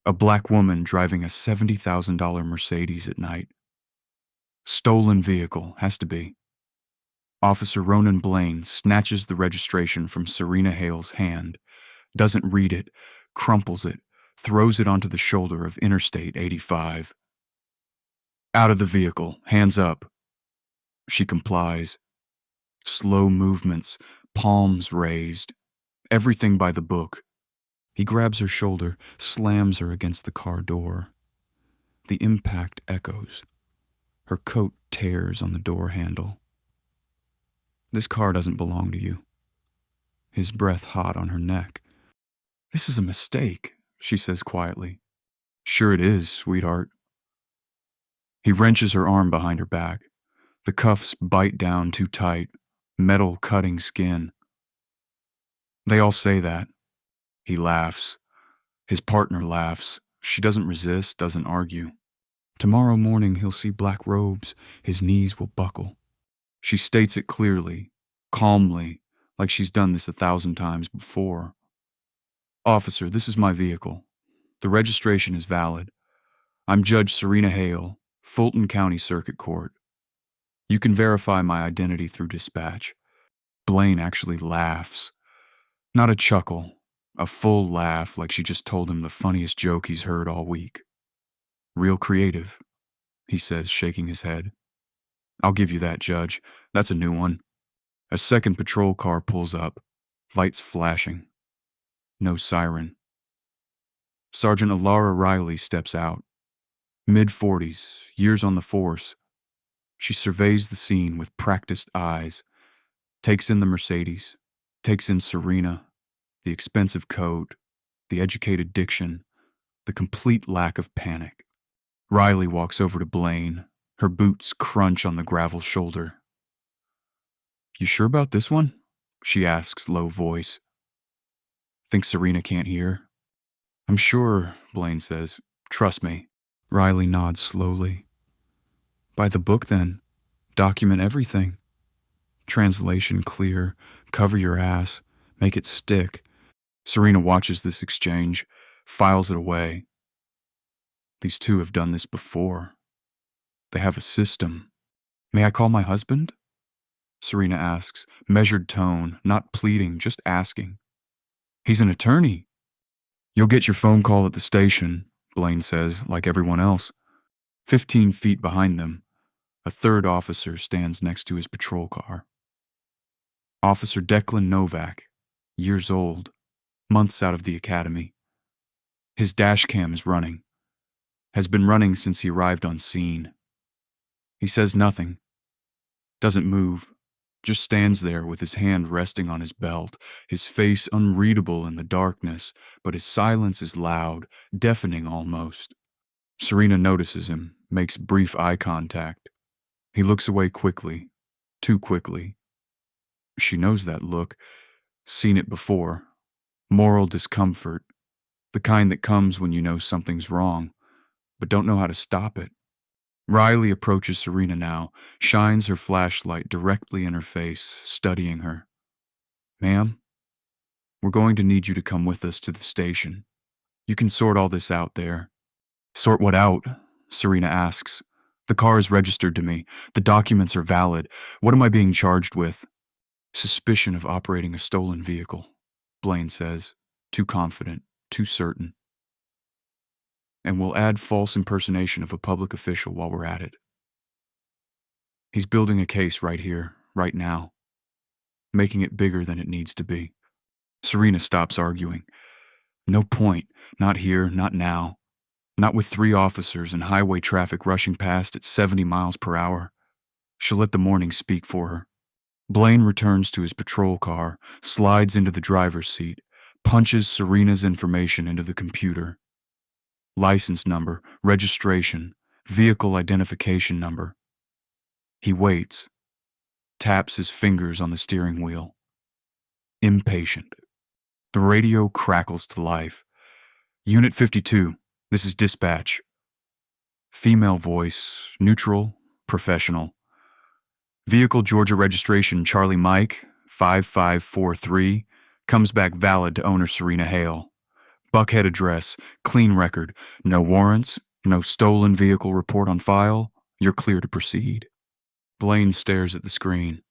A black woman driving a $70,000 Mercedes at night. Stolen vehicle, has to be. Officer Ronan Blaine snatches the registration from Serena Hale's hand, doesn't read it, crumples it, throws it onto the shoulder of Interstate 85. Out of the vehicle, hands up. She complies. Slow movements, palms raised. Everything by the book. He grabs her shoulder, slams her against the car door. The impact echoes. Her coat tears on the door handle. This car doesn't belong to you. His breath hot on her neck. This is a mistake, she says quietly. Sure it is, sweetheart. He wrenches her arm behind her back. The cuffs bite down too tight, metal cutting skin. They all say that. He laughs. His partner laughs. She doesn't resist, doesn't argue. Tomorrow morning he'll see black robes. His knees will buckle. She states it clearly, calmly, like she's done this 1,000 times before. Officer, this is my vehicle. The registration is valid. I'm Judge Serena Hale, Fulton County Circuit Court. You can verify my identity through dispatch. Blaine actually laughs. Not a chuckle, a full laugh like she just told him the funniest joke he's heard all week. Real creative, he says, shaking his head. I'll give you that, Judge. That's a new one. A second patrol car pulls up, lights flashing. No siren. Sergeant Alara Riley steps out. Mid-40s, years on the force. She surveys the scene with practiced eyes, takes in the Mercedes, takes in Serena, the expensive coat, the educated diction, the complete lack of panic. Riley walks over to Blaine. Her boots crunch on the gravel shoulder. You sure about this one? She asks, low voice. Think Serena can't hear? I'm sure, Blaine says. Trust me. Riley nods slowly. By the book, then. Document everything. Translation clear. Cover your ass. Make it stick. Serena watches this exchange, files it away. These two have done this before. They have a system. May I call my husband? Serena asks, measured tone, not pleading, just asking. He's an attorney. You'll get your phone call at the station, Blaine says, like everyone else. 15 feet behind them, a third officer stands next to his patrol car. Officer Declan Novak, years old, months out of the academy. His dashcam is running. Has been running since he arrived on scene. He says nothing. Doesn't move. Just stands there with his hand resting on his belt, his face unreadable in the darkness, but his silence is loud, deafening almost. Serena notices him, makes brief eye contact. He looks away quickly, too quickly. She knows that look, seen it before. Moral discomfort, the kind that comes when you know something's wrong, but don't know how to stop it. Riley approaches Serena now, shines her flashlight directly in her face, studying her. Ma'am, we're going to need you to come with us to the station. You can sort all this out there. Sort what out? Serena asks. The car is registered to me. The documents are valid. What am I being charged with? Suspicion of operating a stolen vehicle, Blaine says, too confident, too certain. And we'll add false impersonation of a public official while we're at it. He's building a case right here, right now, making it bigger than it needs to be. Serena stops arguing. No point, not here, not now. Not with 3 officers and highway traffic rushing past at 70 miles per hour. She'll let the morning speak for her. Blaine returns to his patrol car, slides into the driver's seat, punches Serena's information into the computer. License number, registration, vehicle identification number. He waits, taps his fingers on the steering wheel. Impatient. The radio crackles to life. Unit 52, this is dispatch. Female voice, neutral, professional. Vehicle Georgia registration Charlie Mike, 5543, comes back valid to owner Serena Hale. Buckhead address, clean record, no warrants, no stolen vehicle report on file. You're clear to proceed. Blaine stares at the screen.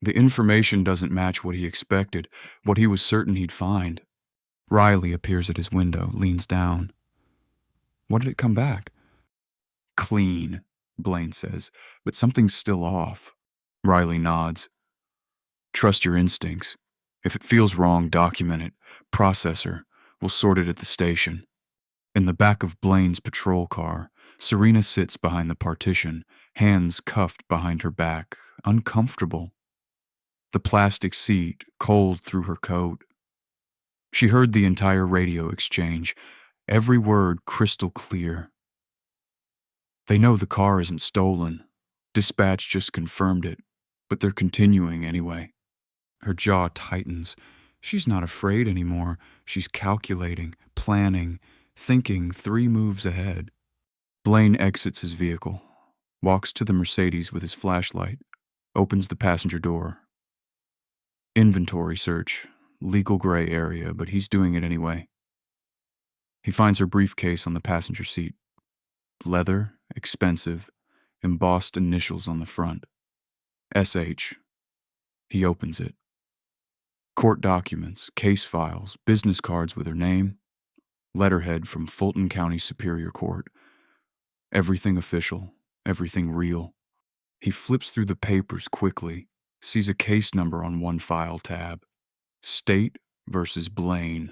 The information doesn't match what he expected, what he was certain he'd find. Riley appears at his window, leans down. What did it come back? Clean, Blaine says, but something's still off. Riley nods. Trust your instincts. If it feels wrong, document it. Processor. We'll sort it at the station. In the back of Blaine's patrol car, Serena sits behind the partition, hands cuffed behind her back, uncomfortable. The plastic seat cold through her coat. She heard the entire radio exchange, every word crystal clear. They know the car isn't stolen. Dispatch just confirmed it, but they're continuing anyway. Her jaw tightens. She's not afraid anymore. She's calculating, planning, thinking 3 moves ahead. Blaine exits his vehicle, walks to the Mercedes with his flashlight, opens the passenger door. Inventory search, legal gray area, but he's doing it anyway. He finds her briefcase on the passenger seat. Leather, expensive, embossed initials on the front. SH. He opens it. Court documents, case files, business cards with her name, letterhead from Fulton County Superior Court. Everything official, everything real. He flips through the papers quickly, sees a case number on one file tab. State versus Blaine.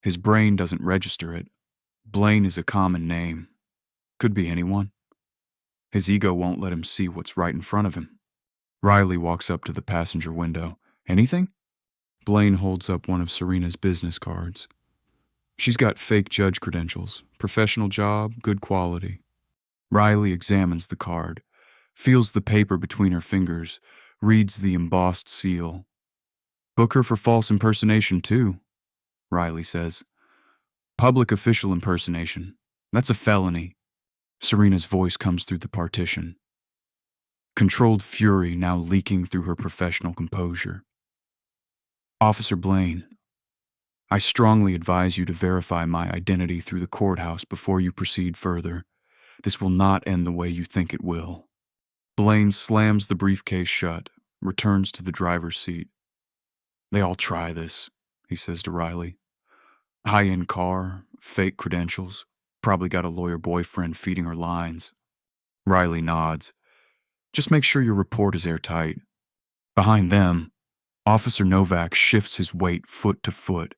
His brain doesn't register it. Blaine is a common name. Could be anyone. His ego won't let him see what's right in front of him. Riley walks up to the passenger window. Anything? Blaine holds up one of Serena's business cards. She's got fake judge credentials, professional job, good quality. Riley examines the card, feels the paper between her fingers, reads the embossed seal. Book her for false impersonation, too, Riley says. Public official impersonation. That's a felony. Serena's voice comes through the partition. Controlled fury now leaking through her professional composure. Officer Blaine, I strongly advise you to verify my identity through the courthouse before you proceed further. This will not end the way you think it will. Blaine slams the briefcase shut, returns to the driver's seat. They all try this, he says to Riley. High-end car, fake credentials, probably got a lawyer boyfriend feeding her lines. Riley nods. Just make sure your report is airtight. Behind them, Officer Novak shifts his weight foot to foot.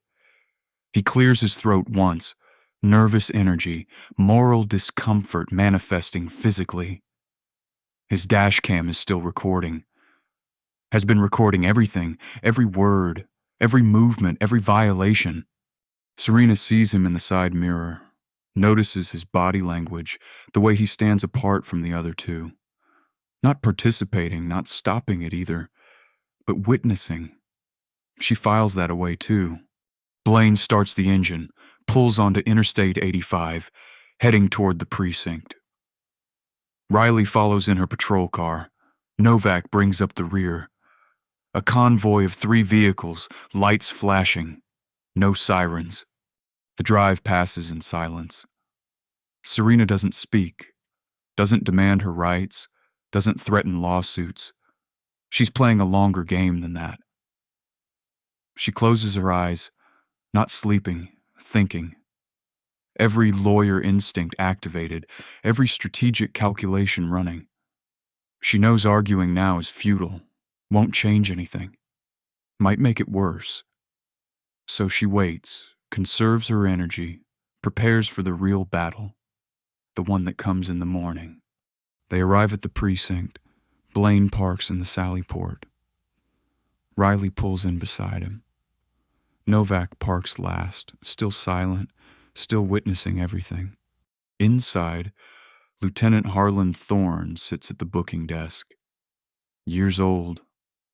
He clears his throat once, nervous energy, moral discomfort manifesting physically. His dashcam is still recording. Has been recording everything, every word, every movement, every violation. Serena sees him in the side mirror, notices his body language, the way he stands apart from the other two. Not participating, not stopping it either, but witnessing. She files that away too. Blaine starts the engine, pulls onto Interstate 85, heading toward the precinct. Riley follows in her patrol car. Novak brings up the rear. A convoy of 3 vehicles, lights flashing. No sirens. The drive passes in silence. Serena doesn't speak, doesn't demand her rights, doesn't threaten lawsuits. She's playing a longer game than that. She closes her eyes, not sleeping, thinking. Every lawyer instinct activated, every strategic calculation running. She knows arguing now is futile, won't change anything, might make it worse. So she waits, conserves her energy, prepares for the real battle, the one that comes in the morning. They arrive at the precinct. Blaine parks in the sally port. Riley pulls in beside him. Novak parks last, still silent, still witnessing everything. Inside, Lieutenant Harlan Thorne sits at the booking desk. Years old,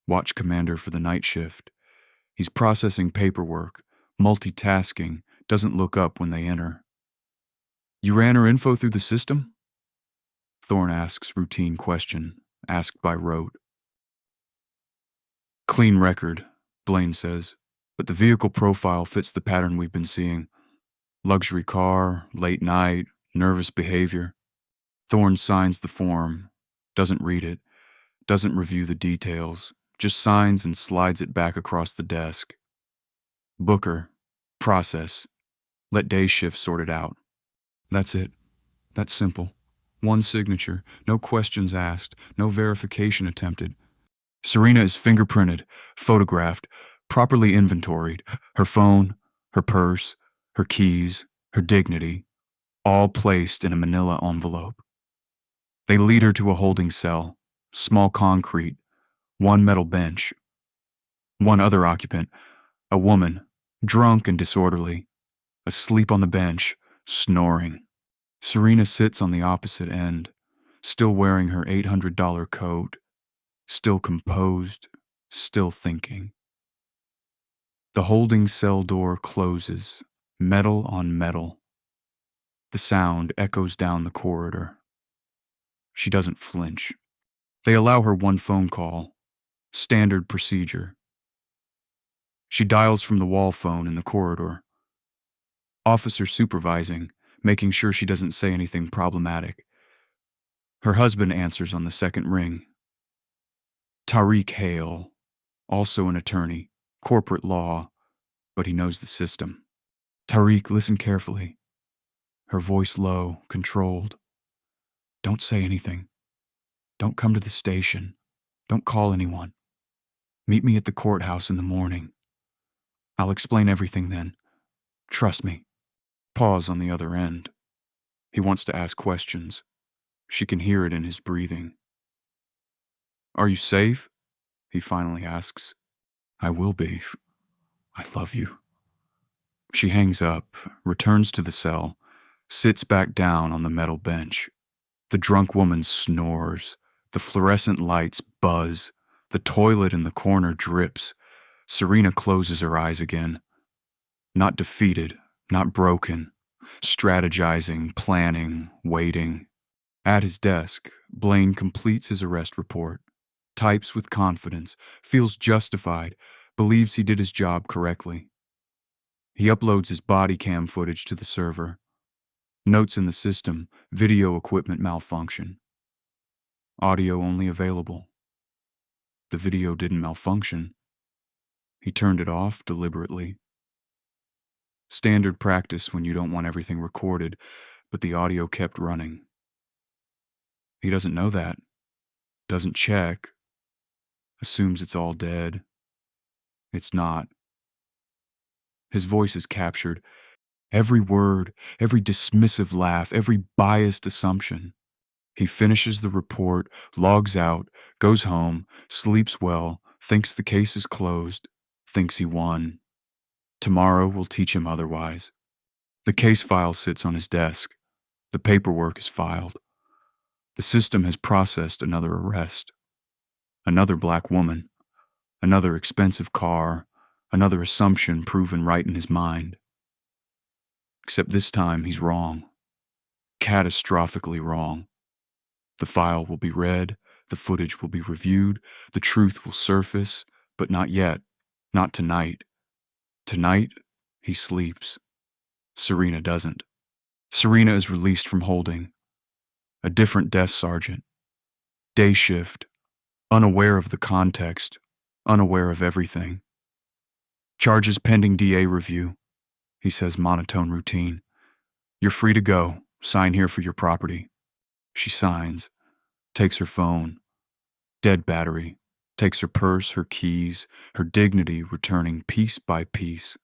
watch commander for the night shift. He's processing paperwork, multitasking, doesn't look up when they enter. You ran her info through the system? Thorne asks routine question, asked by rote. Clean record, Blaine says. But the vehicle profile fits the pattern we've been seeing. Luxury car, late night, nervous behavior. Thorne signs the form, doesn't read it, doesn't review the details, just signs and slides it back across the desk. Booker, process, let day shift sort it out. That's it. That's simple. One signature, no questions asked, no verification attempted. Serena is fingerprinted, photographed, properly inventoried. Her phone, her purse, her keys, her dignity, all placed in a manila envelope. They lead her to a holding cell, small concrete, one metal bench. One other occupant, a woman, drunk and disorderly, asleep on the bench, snoring. Serena sits on the opposite end, still wearing her $800 coat, still composed, still thinking. The holding cell door closes, metal on metal. The sound echoes down the corridor. She doesn't flinch. They allow her one phone call, standard procedure. She dials from the wall phone in the corridor. Officer supervising, making sure she doesn't say anything problematic. Her husband answers on the second ring. Tariq Hale, also an attorney, corporate law, but he knows the system. Tariq, listen carefully. Her voice low, controlled. Don't say anything. Don't come to the station. Don't call anyone. Meet me at the courthouse in the morning. I'll explain everything then. Trust me. Pause on the other end. He wants to ask questions. She can hear it in his breathing. Are you safe? He finally asks. I will be. I love you. She hangs up, returns to the cell, sits back down on the metal bench. The drunk woman snores. The fluorescent lights buzz. The toilet in the corner drips. Serena closes her eyes again. Not defeated, not broken. Strategizing, planning, waiting. At his desk, Blaine completes his arrest report. Types with confidence, feels justified, believes he did his job correctly. He uploads his body cam footage to the server. Notes in the system, video equipment malfunction. Audio only available. The video didn't malfunction. He turned it off deliberately. Standard practice when you don't want everything recorded, but the audio kept running. He doesn't know that. Doesn't check. Assumes it's all dead. It's not. His voice is captured. Every word, every dismissive laugh, every biased assumption. He finishes the report, logs out, goes home, sleeps well, thinks the case is closed, thinks he won. Tomorrow will teach him otherwise. The case file sits on his desk. The paperwork is filed. The system has processed another arrest. Another black woman. Another expensive car. Another assumption proven right in his mind. Except this time he's wrong. Catastrophically wrong. The file will be read, the footage will be reviewed, the truth will surface, but not yet, not tonight. Tonight, he sleeps. Serena doesn't. Serena is released from holding. A different desk sergeant. Day shift. Unaware of the context. Unaware of everything. Charges pending DA review. He says monotone routine. You're free to go. Sign here for your property. She signs. Takes her phone. Dead battery. Takes her purse, her keys, her dignity returning piece by piece.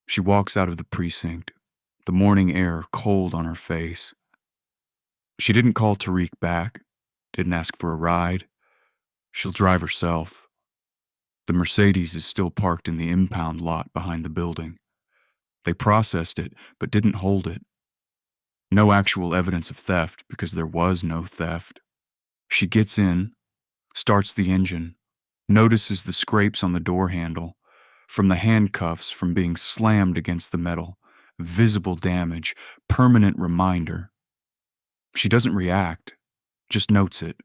She walks out of the precinct. The morning air cold on her face. She didn't call Tariq back. Didn't ask for a ride. She'll drive herself. The Mercedes is still parked in the impound lot behind the building. They processed it, but didn't hold it. No actual evidence of theft because there was no theft. She gets in, starts the engine, notices the scrapes on the door handle, from the handcuffs from being slammed against the metal, visible damage, permanent reminder. She doesn't react, just notes it.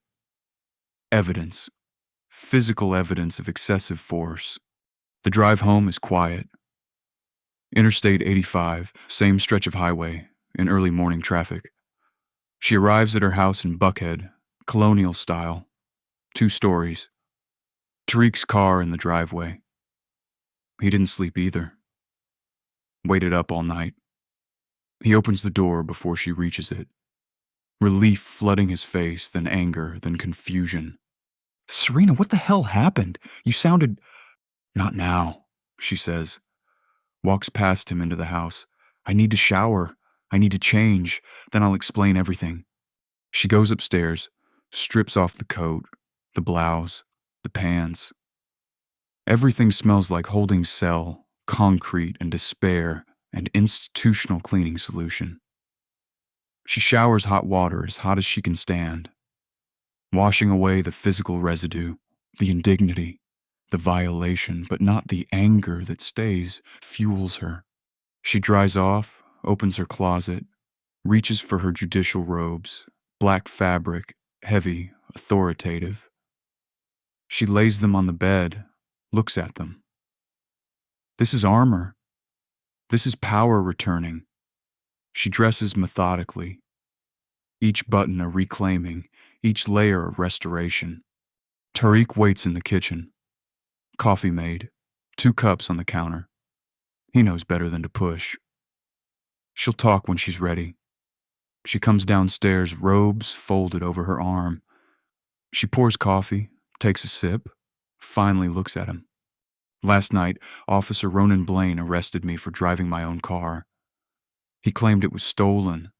Evidence. Physical evidence of excessive force. The drive home is quiet. Interstate 85, same stretch of highway, in early morning traffic. She arrives at her house in Buckhead, colonial style, 2 stories. Tariq's car in the driveway. He didn't sleep either. Waited up all night. He opens the door before she reaches it. Relief flooding his face, then anger, then confusion. "Serena, what the hell happened? You sounded—" "Not now," she says. Walks past him into the house. "I need to shower. I need to change. Then I'll explain everything." She goes upstairs, strips off the coat, the blouse, the pants. Everything smells like holding cell, concrete, and despair, and institutional cleaning solution. She showers hot water as hot as she can stand, washing away the physical residue, the indignity, the violation, but not the anger that stays, fuels her. She dries off, opens her closet, reaches for her judicial robes, black fabric, heavy, authoritative. She lays them on the bed, looks at them. This is armor. This is power returning. She dresses methodically, each button a reclaiming, each layer a restoration. Tariq waits in the kitchen. Coffee made, 2 cups on the counter. He knows better than to push. She'll talk when she's ready. She comes downstairs, robes folded over her arm. She pours coffee, takes a sip, finally looks at him. "Last night, Officer Ronan Blaine arrested me for driving my own car. He claimed it was stolen.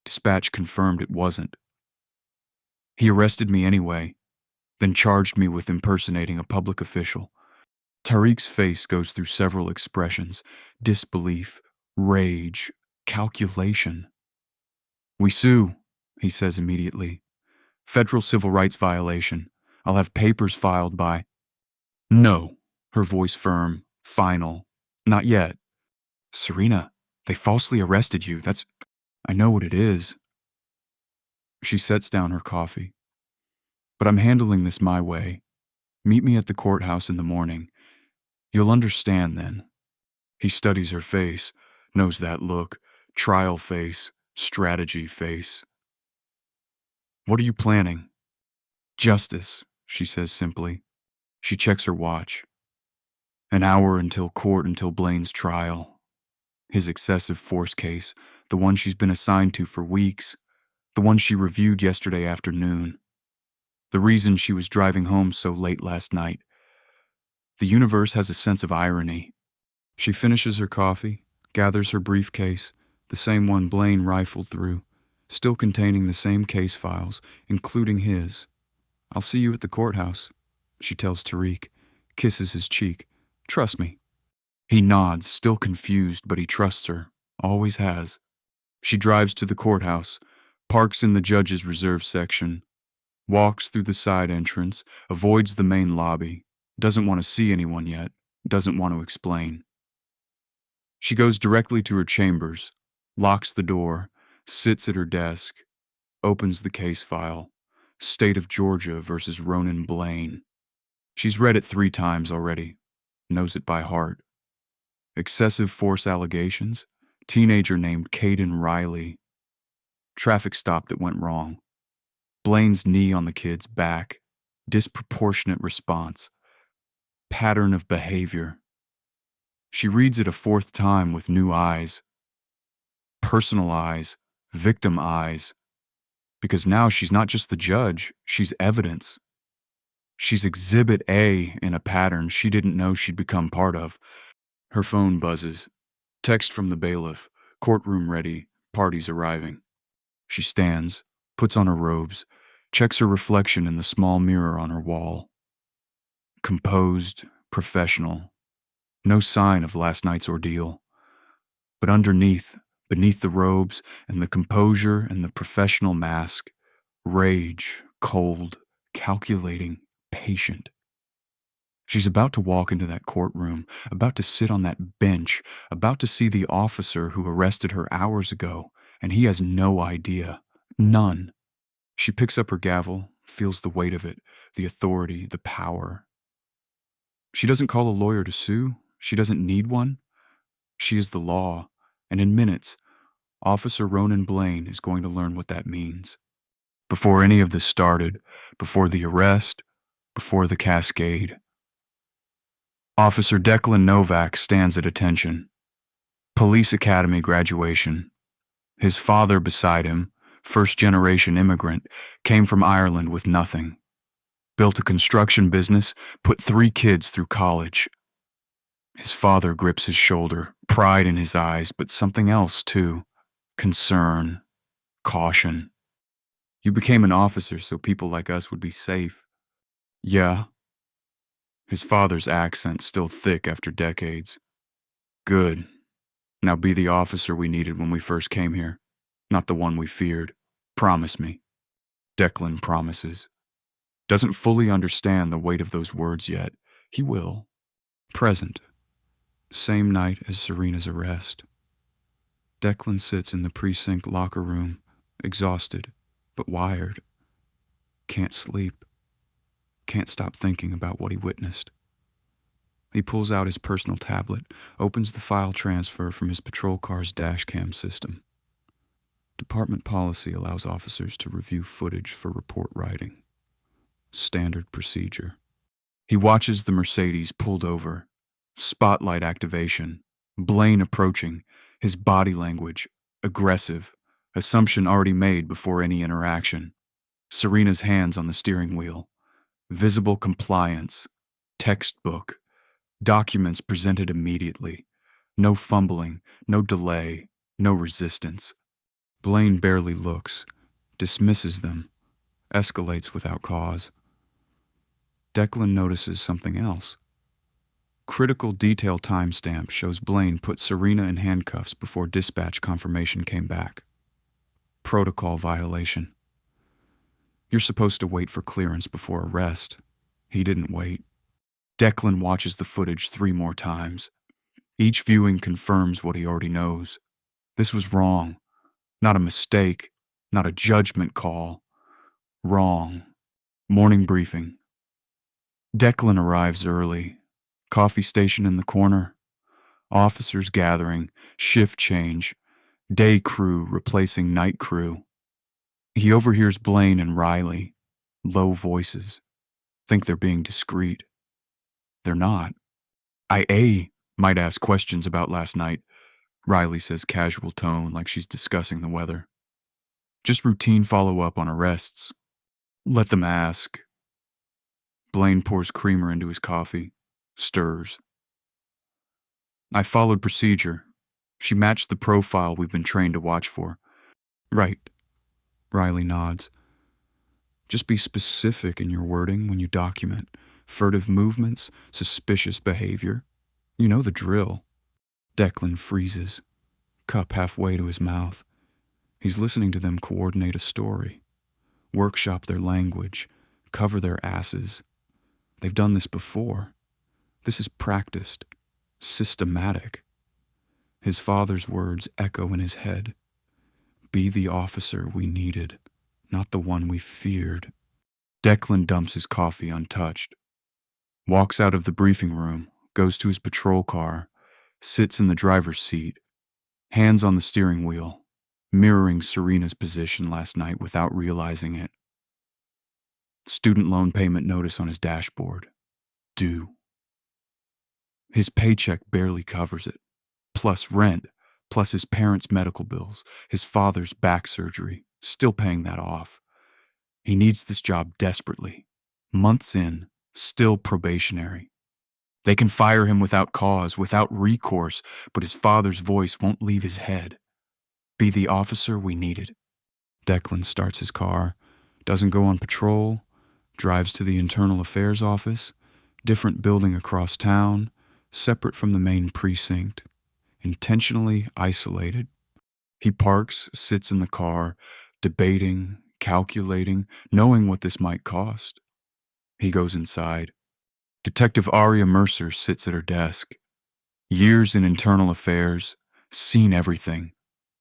Dispatch confirmed it wasn't. He arrested me anyway, then charged me with impersonating a public official." Tariq's face goes through several expressions: disbelief, rage, calculation. "We sue," he says immediately. "Federal civil rights violation. I'll have papers filed by—" "No," her voice firm, final. "Not yet. Serena, they falsely arrested you. I know what it is." She sets down her coffee. "But I'm handling this my way. Meet me at the courthouse in the morning. You'll understand then." He studies her face, knows that look, trial face, strategy face. "What are you planning?" "Justice," she says simply. She checks her watch. An hour until court, until Blaine's trial. His excessive force case, the one she's been assigned to for weeks, the one she reviewed yesterday afternoon. The reason she was driving home so late last night. The universe has a sense of irony. She finishes her coffee, gathers her briefcase, the same one Blaine rifled through, still containing the same case files, including his. "I'll see you at the courthouse," she tells Tariq, kisses his cheek. "Trust me." He nods, still confused, but he trusts her, always has. She drives to the courthouse, parks in the judge's reserve section, walks through the side entrance, avoids the main lobby, doesn't want to see anyone yet, doesn't want to explain. She goes directly to her chambers, locks the door, sits at her desk, opens the case file. State of Georgia versus Ronan Blaine. She's read it 3 times already, knows it by heart. Excessive force allegations, teenager named Caden Riley. Traffic stop that went wrong. Blaine's knee on the kid's back, disproportionate response. Pattern of behavior. She reads it a 4th time with new eyes. Personal eyes, victim eyes. Because now she's not just the judge, she's evidence. She's Exhibit A in a pattern she didn't know she'd become part of. Her phone buzzes. Text from the bailiff. Courtroom ready. Party's arriving. She stands, puts on her robes, checks her reflection in the small mirror on her wall. Composed, professional. No sign of last night's ordeal. But underneath, beneath the robes and the composure and the professional mask, rage, cold, calculating, patient. She's about to walk into that courtroom, about to sit on that bench, about to see the officer who arrested her hours ago, and he has no idea. None. She picks up her gavel, feels the weight of it, the authority, the power. She doesn't call a lawyer to sue. She doesn't need one. She is the law, and in minutes, Officer Ronan Blaine is going to learn what that means. Before any of this started, before the arrest, before the cascade, Officer Declan Novak stands at attention. Police Academy graduation. His father beside him, first-generation immigrant, came from Ireland with nothing. Built a construction business, put 3 kids through college. His father grips his shoulder, pride in his eyes, but something else too. Concern, caution. You became an officer so people like us would be safe. Yeah. His father's accent still thick after decades. Good. Now be the officer we needed when we first came here, not the one we feared. Promise me. Declan promises. Doesn't fully understand the weight of those words yet. He will. Present. Same night as Serena's arrest. Declan sits in the precinct locker room, exhausted, but wired. Can't sleep. Can't stop thinking about what he witnessed. He pulls out his personal tablet, opens the file transfer from his patrol car's dashcam system. Department policy allows officers to review footage for report writing. Standard procedure. He watches the Mercedes pulled over. Spotlight activation. Blaine approaching. His body language. Aggressive. Assumption already made before any interaction. Serena's hands on the steering wheel. Visible compliance. Textbook. Documents presented immediately. No fumbling. No delay. No resistance. Blaine barely looks. Dismisses them. Escalates without cause. Declan notices something else. Critical detail timestamp shows Blaine put Serena in handcuffs before dispatch confirmation came back. Protocol violation. You're supposed to wait for clearance before arrest. He didn't wait. Declan watches the footage 3 more times. Each viewing confirms what he already knows. This was wrong. Not a mistake. Not a judgment call. Wrong. Morning briefing. Declan arrives early. Coffee station in the corner. Officers gathering. Shift change. Day crew replacing night crew. He overhears Blaine and Riley. Low voices. Think they're being discreet. They're not. I might ask questions about last night, Riley says, casual tone like she's discussing the weather. Just routine follow-up on arrests. Let them ask. Blaine pours creamer into his coffee, stirs. I followed procedure. She matched the profile we've been trained to watch for. Right. Riley nods. Just be specific in your wording when you document. Furtive movements, suspicious behavior. You know the drill. Declan freezes, cup halfway to his mouth. He's listening to them coordinate a story, workshop their language, cover their asses. They've done this before. This is practiced, systematic. His father's words echo in his head. Be the officer we needed, not the one we feared. Declan dumps his coffee untouched. Walks out of the briefing room, goes to his patrol car, sits in the driver's seat, hands on the steering wheel, mirroring Serena's position last night without realizing it. Student loan payment notice on his dashboard. Due. His paycheck barely covers it, plus rent, plus his parents' medical bills, his father's back surgery, still paying that off. He needs this job desperately. Months in, still probationary. They can fire him without cause, without recourse, but his father's voice won't leave his head. Be the officer we needed. Declan starts his car, doesn't go on patrol, drives to the internal affairs office, different building across town, separate from the main precinct, intentionally isolated. He parks, sits in the car, debating, calculating, knowing what this might cost. He goes inside. Detective Aria Mercer sits at her desk. Years in internal affairs, seen everything,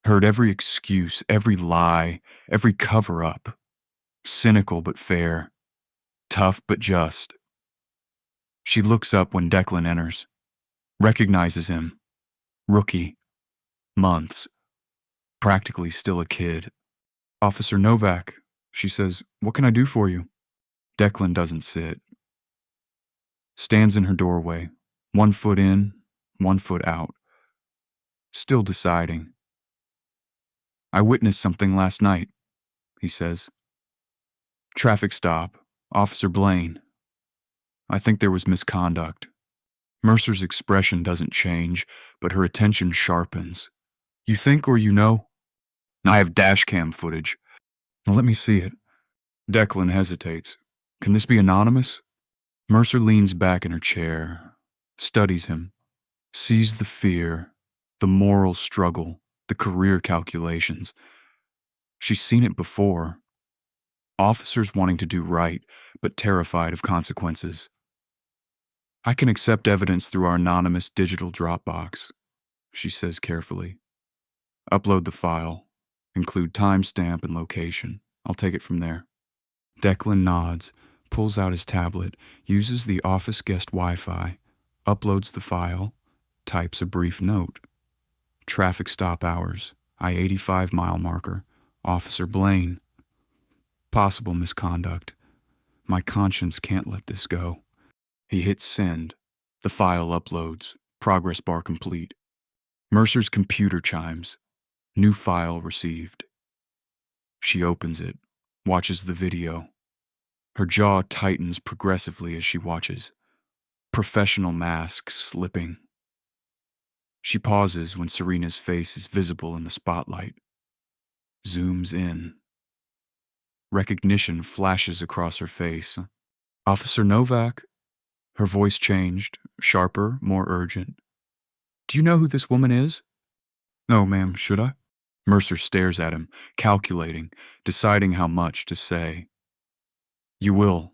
heard every excuse, every lie, every cover-up. Cynical but fair, tough but just. She looks up when Declan enters, recognizes him. Rookie. Months. Practically still a kid. Officer Novak, she says, "What can I do for you?" Declan doesn't sit. Stands in her doorway, 1 foot in, 1 foot out. Still deciding. "I witnessed something last night," he says. "Traffic stop. Officer Blaine. I think there was misconduct." Mercer's expression doesn't change, but her attention sharpens. "You think or you know?" "I have dashcam footage." "Now let me see it." Declan hesitates. "Can this be anonymous?" Mercer leans back in her chair, studies him, sees the fear, the moral struggle, the career calculations. She's seen it before. Officers wanting to do right, but terrified of consequences. "I can accept evidence through our anonymous digital Dropbox," she says carefully. "Upload the file. Include timestamp and location. I'll take it from there." Declan nods, pulls out his tablet, uses the office guest Wi-Fi, uploads the file, types a brief note. "Traffic stop hours, I-85 mile marker, Officer Blaine. Possible misconduct. My conscience can't let this go." He hits send. The file uploads. Progress bar complete. Mercer's computer chimes. New file received. She opens it, watches the video. Her jaw tightens progressively as she watches. Professional mask slipping. She pauses when Serena's face is visible in the spotlight. Zooms in. Recognition flashes across her face. "Officer Novak?" Her voice changed, sharper, more urgent. "Do you know who this woman is?" "No, ma'am, should I?" Mercer stares at him, calculating, deciding how much to say. "You will,"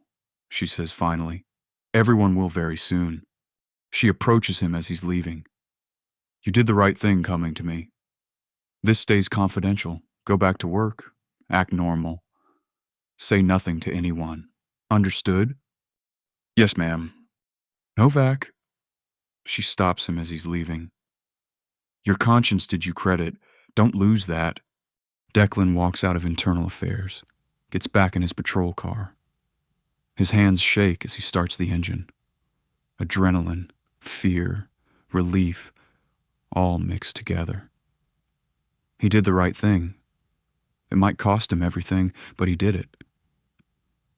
she says finally. "Everyone will very soon." She approaches him as he's leaving. "You did the right thing coming to me. This stays confidential. Go back to work. Act normal. Say nothing to anyone. Understood?" "Yes, ma'am." "Novak." She stops him as he's leaving. "Your conscience did you credit. Don't lose that." Declan walks out of internal affairs, gets back in his patrol car. His hands shake as he starts the engine. Adrenaline, fear, relief, all mixed together. He did the right thing. It might cost him everything, but he did it.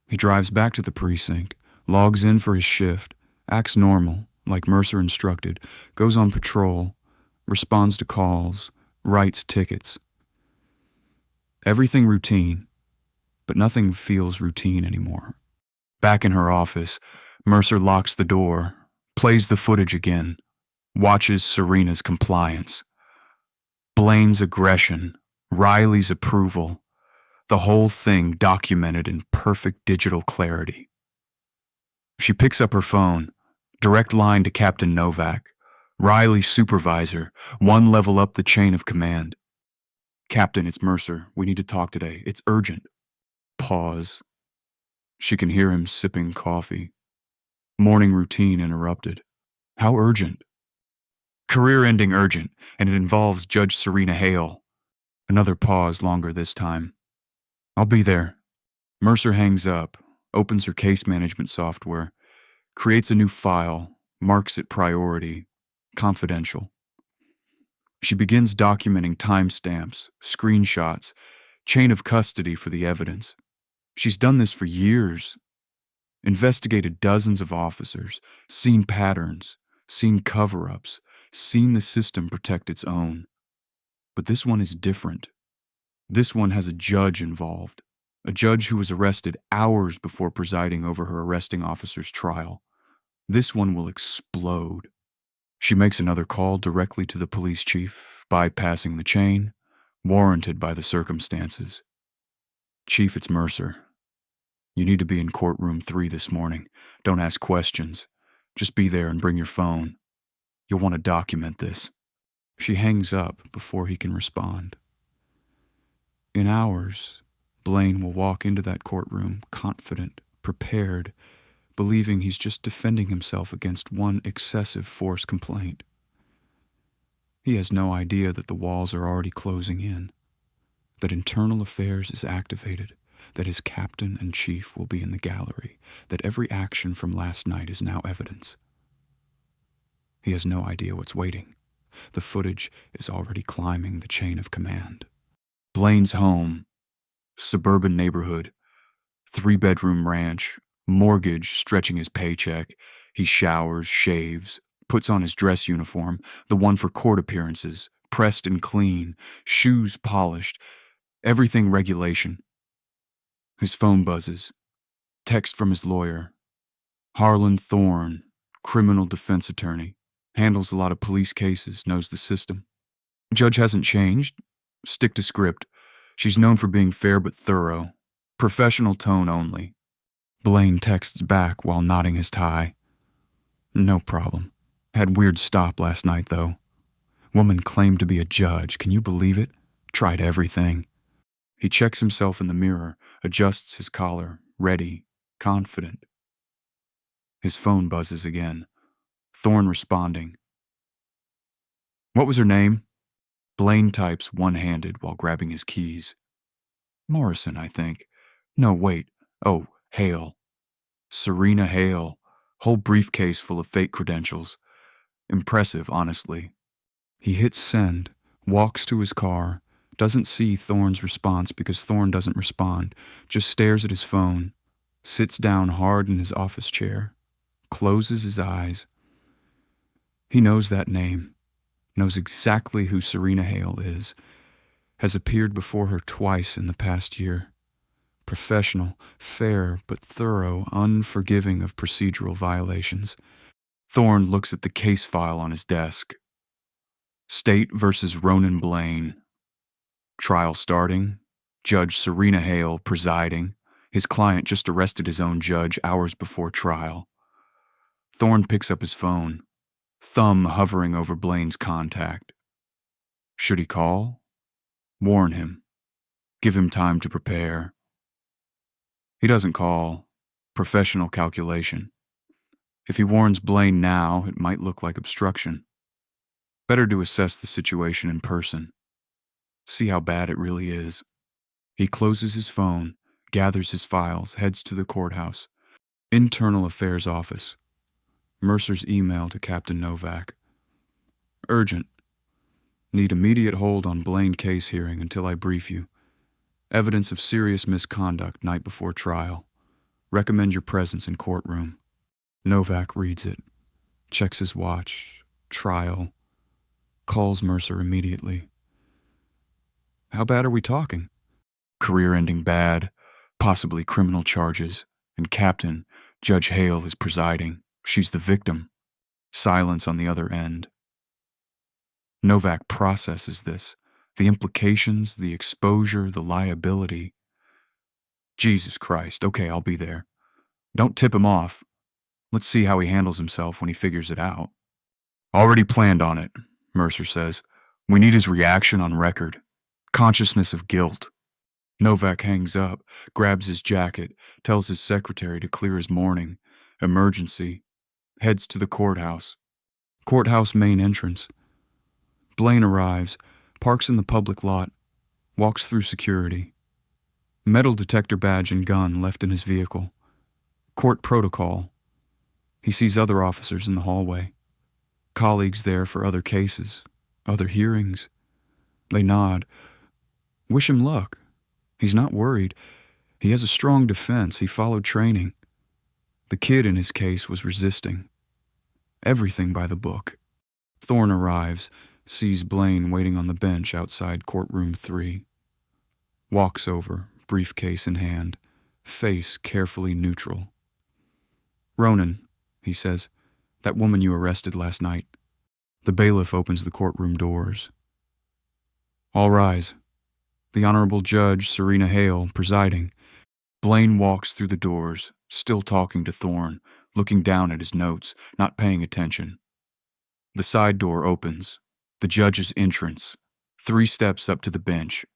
He drives back to the precinct, logs in for his shift, acts normal, like Mercer instructed, goes on patrol, responds to calls, writes tickets. Everything routine, but nothing feels routine anymore. Back in her office, Mercer locks the door, plays the footage again, watches Serena's compliance. Blaine's aggression, Riley's approval, the whole thing documented in perfect digital clarity. She picks up her phone, direct line to Captain Novak, Riley's supervisor, one level up the chain of command. "Captain, it's Mercer. We need to talk today. It's urgent." Pause. She can hear him sipping coffee. Morning routine interrupted. "How urgent?" "Career-ending urgent, and it involves Judge Serena Hale." Another pause, longer this time. "I'll be there." Mercer hangs up, opens her case management software, creates a new file, marks it priority, confidential. She begins documenting timestamps, screenshots, chain of custody for the evidence. She's done this for years. Investigated dozens of officers, seen patterns, seen cover-ups, seen the system protect its own. But this one is different. This one has a judge involved, a judge who was arrested hours before presiding over her arresting officer's trial. This one will explode. She makes another call directly to the police chief, bypassing the chain, warranted by the circumstances. "Chief, it's Mercer. You need to be in courtroom 3 this morning. Don't ask questions. Just be there and bring your phone. You'll want to document this." She hangs up before he can respond. In hours, Blaine will walk into that courtroom confident, prepared, believing he's just defending himself against one excessive force complaint. He has no idea that the walls are already closing in, that internal affairs is activated, that his captain and chief will be in the gallery, that every action from last night is now evidence. He has no idea what's waiting. The footage is already climbing the chain of command. Blaine's home, suburban neighborhood, 3-bedroom ranch, mortgage stretching his paycheck. He showers, shaves, puts on his dress uniform, the one for court appearances, pressed and clean, shoes polished, everything regulation. His phone buzzes. Text from his lawyer. Harlan Thorne, criminal defense attorney. Handles a lot of police cases, knows the system. Judge hasn't changed. Stick to script. She's known for being fair but thorough. Professional tone only. Blaine texts back while knotting his tie. No problem. Had weird stop last night, though. Woman claimed to be a judge. Can you believe it? Tried everything. He checks himself in the mirror, adjusts his collar, ready, confident. His phone buzzes again. Thorne responding. What was her name? Blaine types one-handed while grabbing his keys. Morrison, I think. No, wait. Oh, Hale. Serena Hale. Whole briefcase full of fake credentials. Impressive, honestly. He hits send, walks to his car, doesn't see Thorne's response because Thorne doesn't respond, just stares at his phone, sits down hard in his office chair, closes his eyes. He knows that name, knows exactly who Serena Hale is, has appeared before her twice in the past year. Professional, fair, but thorough, unforgiving of procedural violations. Thorne looks at the case file on his desk. State versus Ronan Blaine. Trial starting. Judge Serena Hale presiding. His client just arrested his own judge hours before trial. Thorne picks up his phone, thumb hovering over Blaine's contact. Should he call? Warn him. Give him time to prepare. He doesn't call. Professional calculation. If he warns Blaine now, it might look like obstruction. Better to assess the situation in person. See how bad it really is. He closes his phone, gathers his files, heads to the courthouse. Internal Affairs Office. Mercer's email to Captain Novak. Urgent. Need immediate hold on Blaine case hearing until I brief you. Evidence of serious misconduct night before trial. Recommend your presence in courtroom. Novak reads it, checks his watch, trial, calls Mercer immediately. How bad are we talking? Career-ending bad, possibly criminal charges, and Captain, Judge Hale is presiding. She's the victim. Silence on the other end. Novak processes this. The implications, the exposure, the liability. Jesus Christ, okay, I'll be there. Don't tip him off. Let's see how he handles himself when he figures it out. Already planned on it, Mercer says. We need his reaction on record. Consciousness of guilt. Novak hangs up, grabs his jacket, tells his secretary to clear his morning. Emergency. Heads to the courthouse. Courthouse main entrance. Blaine arrives, parks in the public lot, walks through security. Metal detector badge and gun left in his vehicle. Court protocol. He sees other officers in the hallway. Colleagues there for other cases, other hearings. They nod. Wish him luck. He's not worried. He has a strong defense. He followed training. The kid in his case was resisting. Everything by the book. Thorne arrives, sees Blaine waiting on the bench outside courtroom 3. Walks over, briefcase in hand, face carefully neutral. Ronan, he says, that woman you arrested last night. The bailiff opens the courtroom doors. All rise. The Honorable Judge Serena Hale presiding. Blaine walks through the doors, still talking to Thorne, looking down at his notes, not paying attention. The side door opens. The judge's entrance. 3 steps up to the bench.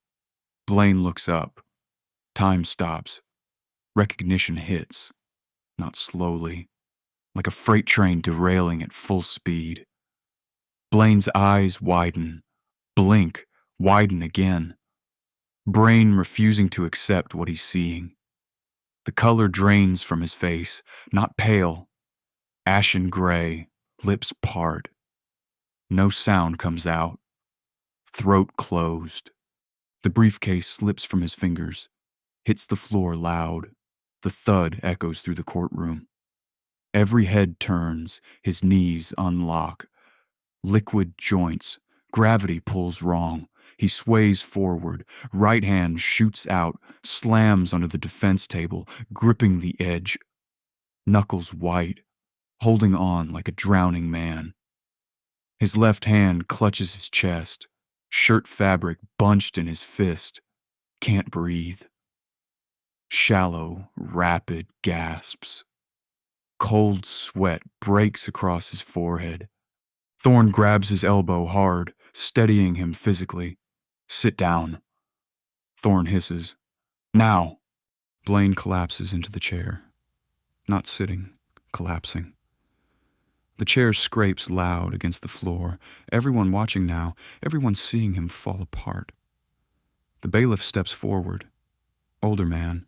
Blaine looks up. Time stops. Recognition hits. not slowly, like a freight train derailing at full speed. Blaine's eyes widen, blink, widen again, brain refusing to accept what he's seeing. The color drains from his face, not pale, ashen gray, lips part. No sound comes out, throat closed. The briefcase slips from his fingers, hits the floor loud. The thud echoes through the courtroom. Every head turns, his knees unlock. Liquid joints, gravity pulls wrong. He sways forward, right hand shoots out, slams onto the defense table, gripping the edge. Knuckles white, holding on like a drowning man. His left hand clutches his chest, shirt fabric bunched in his fist. Can't breathe. Shallow, rapid gasps. Cold sweat breaks across his forehead. Thorne grabs his elbow hard, steadying him physically. Sit down. Thorne hisses. Now. Blaine collapses into the chair. Not sitting, collapsing. The chair scrapes loud against the floor. Everyone watching now, everyone seeing him fall apart. The bailiff steps forward. Older man,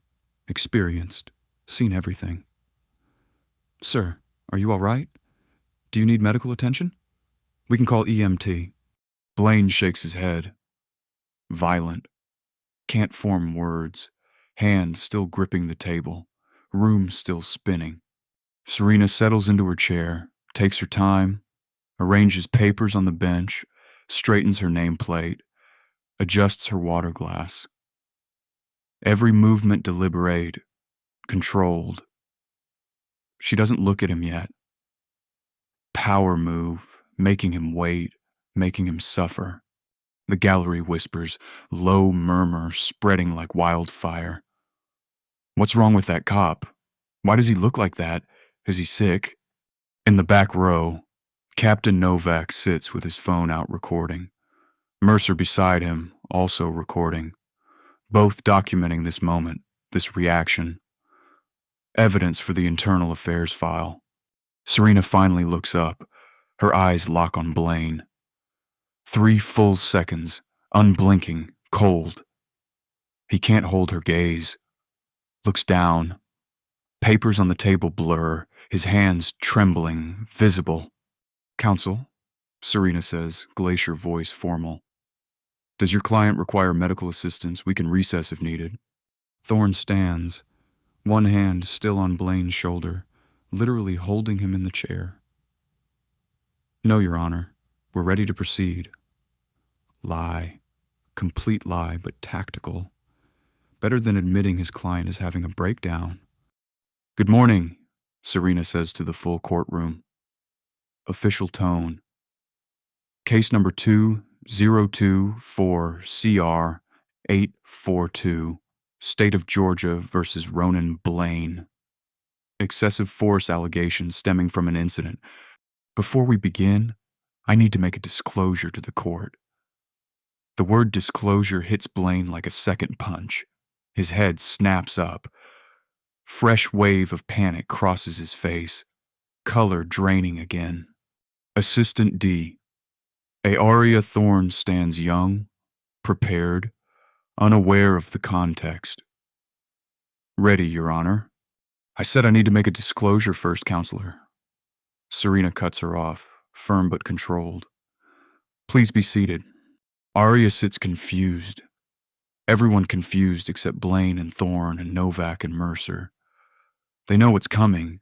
experienced, seen everything. Sir, are you all right? Do you need medical attention? We can call EMT. Blaine shakes his head. Violent. Can't form words. Hand still gripping the table. Room still spinning. Serena settles into her chair, takes her time, arranges papers on the bench, straightens her nameplate, adjusts her water glass. Every movement deliberate, controlled. She doesn't look at him yet. Power move, making him wait, making him suffer. The gallery whispers, low murmur spreading like wildfire. What's wrong with that cop? Why does he look like that? Is he sick? In the back row, Captain Novak sits with his phone out recording. Mercer beside him, also recording. Both documenting this moment, this reaction. Evidence for the internal affairs file. Serena finally looks up. Her eyes lock on Blaine. 3 full seconds, unblinking, cold. He can't hold her gaze. Looks down. Papers on the table blur, his hands trembling, visible. Counsel, Serena says, glacier voice formal. Does your client require medical assistance? We can recess if needed. Thorne stands, one hand still on Blaine's shoulder, literally holding him in the chair. No, Your Honor. We're ready to proceed. Lie. Complete lie, but tactical. Better than admitting his client is having a breakdown. Good morning, Serena says to the full courtroom. Official tone. Case number 2024CR842, State of Georgia versus Ronan Blaine. Excessive force allegations stemming from an incident. Before we begin, I need to make a disclosure to the court. The word disclosure hits Blaine like a second punch. His head snaps up. Fresh wave of panic crosses his face, color draining again. Assistant D. Aria Thorne stands young, prepared, unaware of the context. Ready, Your Honor. I said I need to make a disclosure first, Counselor. Serena cuts her off, firm but controlled. Please be seated. Aria sits confused. Everyone confused except Blaine and Thorne and Novak and Mercer. They know what's coming.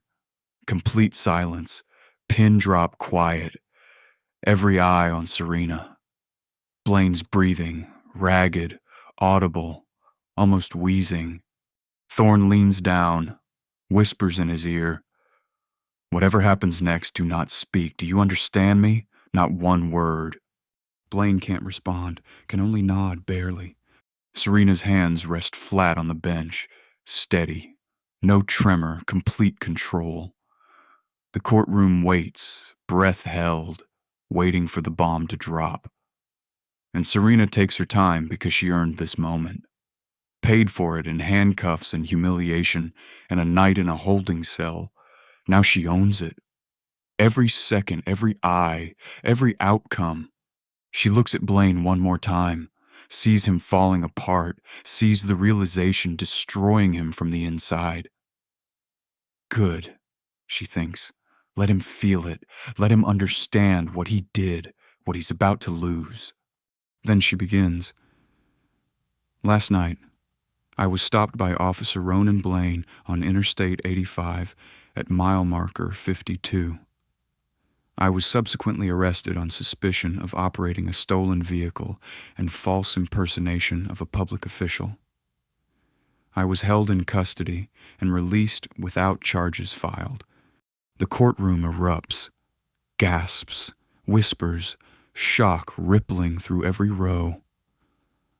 Complete silence. Pin drop quiet. Every eye on Serena. Blaine's breathing, ragged, audible, almost wheezing. Thorne leans down, whispers in his ear. Whatever happens next, do not speak. Do you understand me? Not one word. Blaine can't respond, can only nod barely. Serena's hands rest flat on the bench, steady. No tremor, complete control. The courtroom waits, breath held, waiting for the bomb to drop. And Serena takes her time because she earned this moment. Paid for it in handcuffs and humiliation and a night in a holding cell. Now she owns it. Every second, every eye, every outcome. She looks at Blaine one more time, sees him falling apart, sees the realization destroying him from the inside. Good, she thinks. Let him feel it. Let him understand what he did, what he's about to lose. Then she begins. Last night, I was stopped by Officer Ronan Blaine on Interstate 85 at mile marker 52. I was subsequently arrested on suspicion of operating a stolen vehicle and false impersonation of a public official. I was held in custody and released without charges filed. The courtroom erupts, gasps, whispers, shock rippling through every row.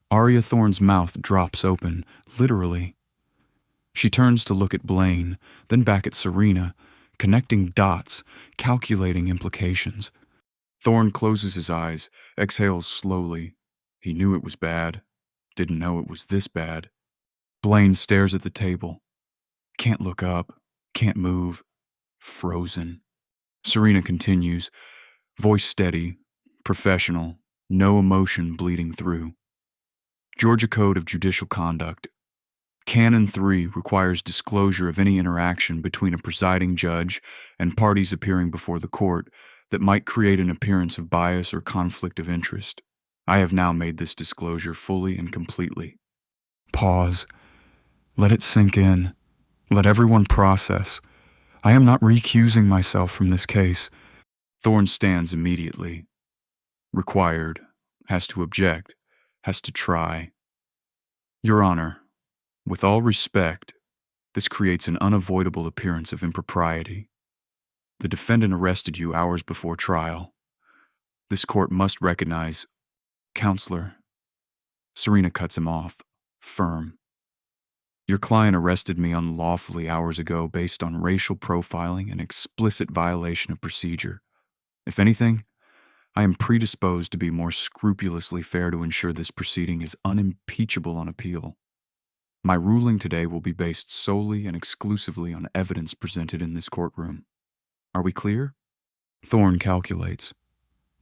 Aria Thorne's mouth drops open, literally. She turns to look at Blaine, then back at Serena, connecting dots, calculating implications. Thorne closes his eyes, exhales slowly. He knew it was bad. Didn't know it was this bad. Blaine stares at the table. Can't look up. Can't move. Frozen. Serena continues, voice steady, professional, no emotion bleeding through. Georgia Code of Judicial Conduct. Canon 3 requires disclosure of any interaction between a presiding judge and parties appearing before the court that might create an appearance of bias or conflict of interest. I have now made this disclosure fully and completely. Pause. Let it sink in. Let everyone process. I am not recusing myself from this case. Thorne stands immediately. Required. Has to object. Has to try. Your Honor, with all respect, this creates an unavoidable appearance of impropriety. The defendant arrested you hours before trial. This court must recognize, Counselor. Serena cuts him off, firm. Your client arrested me unlawfully hours ago based on racial profiling and explicit violation of procedure. If anything, I am predisposed to be more scrupulously fair to ensure this proceeding is unimpeachable on appeal. My ruling today will be based solely and exclusively on evidence presented in this courtroom. Are we clear? Thorne calculates.